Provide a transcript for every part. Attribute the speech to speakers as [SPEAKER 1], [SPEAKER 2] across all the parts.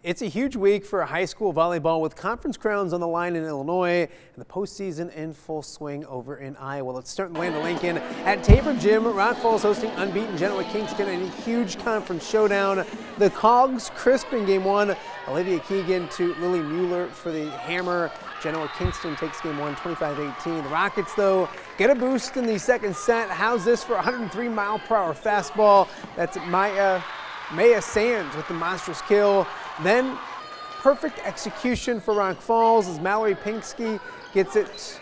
[SPEAKER 1] It's a huge week for high school volleyball with conference crowns on the line in Illinois and the postseason in full swing over in Iowa. Let's start in the land of Lincoln. At Tabor Gym, Rock Falls hosting unbeaten Genoa Kingston in a huge conference showdown. The Cogs crisp in game one. Olivia Keegan to Lily Mueller for the hammer. Genoa Kingston takes game one 25-18. The Rockets, though, get a boost in the second set. How's this for a 103-mile-per-hour fastball? That's Maya Sands with the monstrous kill. Then perfect execution for Rock Falls as Mallory Pinksky gets it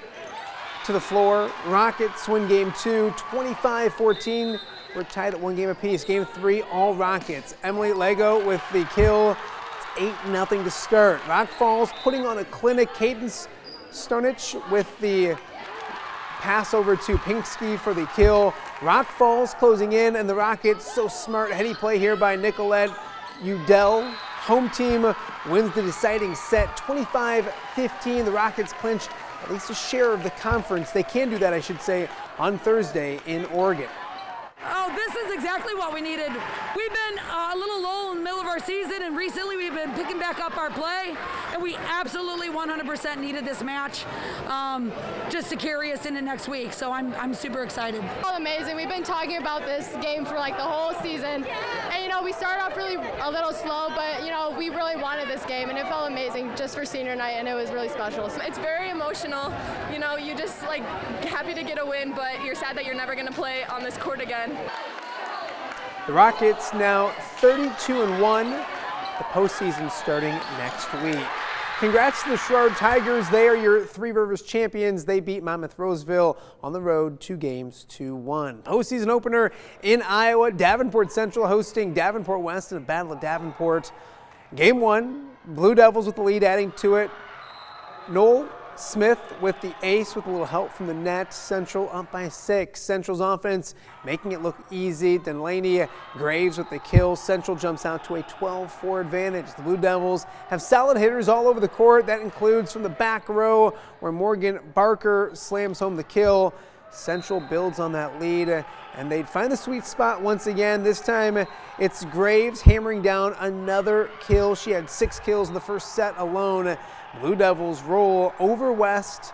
[SPEAKER 1] to the floor. Rockets win game two, 25-14. We're tied at one game apiece. Game three, all Rockets. Emily Lego with the kill. It's 8-0 to start. Rock Falls putting on a clinic. Cadence Stonich with the pass over to Pinksky for the kill. Rock Falls closing in, and the Rockets, so smart, heady play here by Nicolette Udell. Home team wins the deciding set, 25-15. The Rockets clinch at least a share of the conference. They can do that, I should say, on Thursday in Oregon.
[SPEAKER 2] Oh, this is exactly what we needed. We've been a little lull in the middle of our season, and recently we've been picking back up our play, and we absolutely 100% needed this match just to carry us into next week. So I'm super excited.
[SPEAKER 3] All amazing. We've been talking about this game for like the whole season, and we started off really a little slow, but we really wanted this game, and it felt amazing just for senior night, and it was really special.
[SPEAKER 4] It's very emotional. You just like happy to get a win, but you're sad that you're never going to play on this court again.
[SPEAKER 1] The Rockets now 32-1. The postseason starting next week. Congrats to the Sherrard Tigers. They are your Three Rivers champions. They beat Monmouth Roseville on the road 2-1. Postseason opener in Iowa. Davenport Central hosting Davenport West in a battle at Davenport. Game one, Blue Devils with the lead, adding to it. Noel Smith with the ace with a little help from the net. Central up by 6. Central's offense making it look easy. Delaney Graves with the kill. Central jumps out to a 12-4 advantage. The Blue Devils have solid hitters all over the court. That includes from the back row where Morgan Barker slams home the kill. Central builds on that lead, and they'd find the sweet spot once again. This time it's Graves hammering down another kill. She had 6 kills in the first set alone. Blue Devils roll over West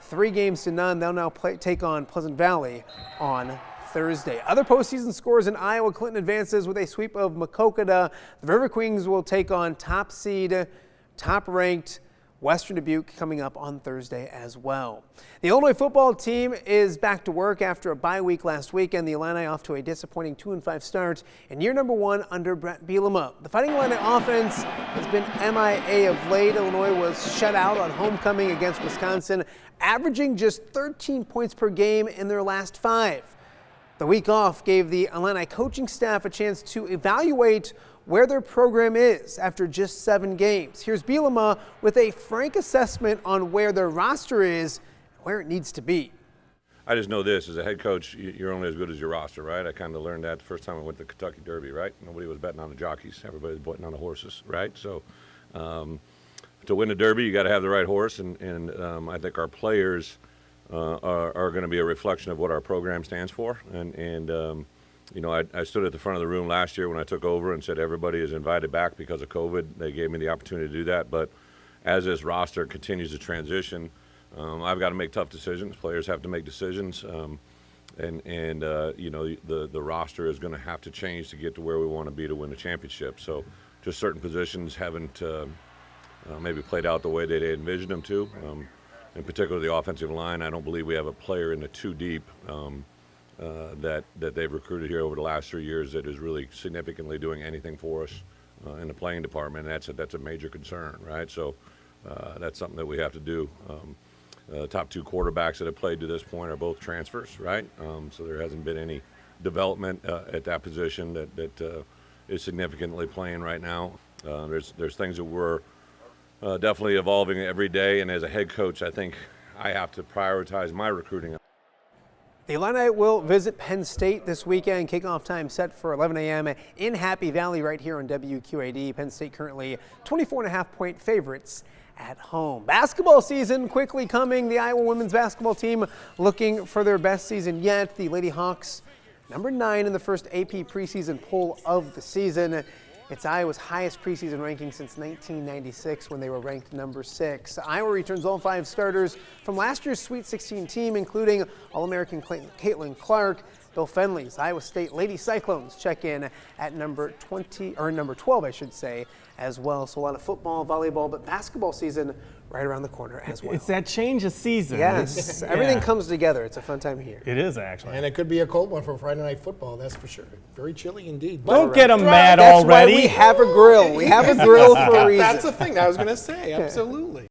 [SPEAKER 1] 3-0. They'll now take on Pleasant Valley on Thursday. Other postseason scores in Iowa. Clinton advances with a sweep of Maquoketa. The River Queens will take on top seed, top-ranked Western Dubuque coming up on Thursday as well. The Illinois football team is back to work after a bye week last weekend. The Illini off to a disappointing 2-5 start in year number 1 under Brett Bielema. The Fighting Illini offense has been MIA of late. Illinois was shut out on homecoming against Wisconsin, averaging just 13 points per game in their last 5. The week off gave the Illini coaching staff a chance to evaluate where their program is after just 7 games. Here's Bielema with a frank assessment on where their roster is and where it needs to be.
[SPEAKER 5] I just know this, as a head coach, you're only as good as your roster, right? I kind of learned that the first time I went to the Kentucky Derby, right? Nobody was betting on the jockeys. Everybody was betting on the horses, right? So to win the Derby, you got to have the right horse, and I think our players are going to be a reflection of what our program stands for. I stood at the front of the room last year when I took over and said everybody is invited back because of COVID. They gave me the opportunity to do that. But as this roster continues to transition, I've got to make tough decisions. Players have to make decisions. The roster is going to have to change to get to where we want to be to win the championship. So just certain positions haven't maybe played out the way they envisioned them to. In particular, the offensive line, I don't believe we have a player in the 2 deep that they've recruited here over the last 3 years that is really significantly doing anything for us in the playing department, and that's a major concern, right? So that's something that we have to do. Top 2 quarterbacks that have played to this point are both transfers, right? So there hasn't been any development at that position that is significantly playing right now. There's things that we're definitely evolving every day, and as a head coach, I think I have to prioritize my recruiting.
[SPEAKER 1] The Illini will visit Penn State this weekend. Kickoff time set for 11 a.m. in Happy Valley right here on WQAD. Penn State currently 24.5-point favorites at home. Basketball season quickly coming. The Iowa women's basketball team looking for their best season yet. The Lady Hawks, number 9 in the first AP preseason poll of the season. It's Iowa's highest preseason ranking since 1996 when they were ranked number 6. Iowa returns all 5 starters from last year's Sweet 16 team, including All-American Caitlin Clark. Bill Fenley's Iowa State Lady Cyclones check in at number 12, I should say, as well. So a lot of football, volleyball, but basketball season right around the corner as well.
[SPEAKER 6] It's that change of season.
[SPEAKER 1] Yes, everything comes together. It's a fun time of year.
[SPEAKER 6] It is actually.
[SPEAKER 7] And it could be a cold one for Friday Night Football, that's for sure. Very chilly indeed.
[SPEAKER 6] Don't get them mad
[SPEAKER 1] That's
[SPEAKER 6] already.
[SPEAKER 1] why we have a grill. We have a grill for a reason.
[SPEAKER 7] That's the thing I was going to say, absolutely.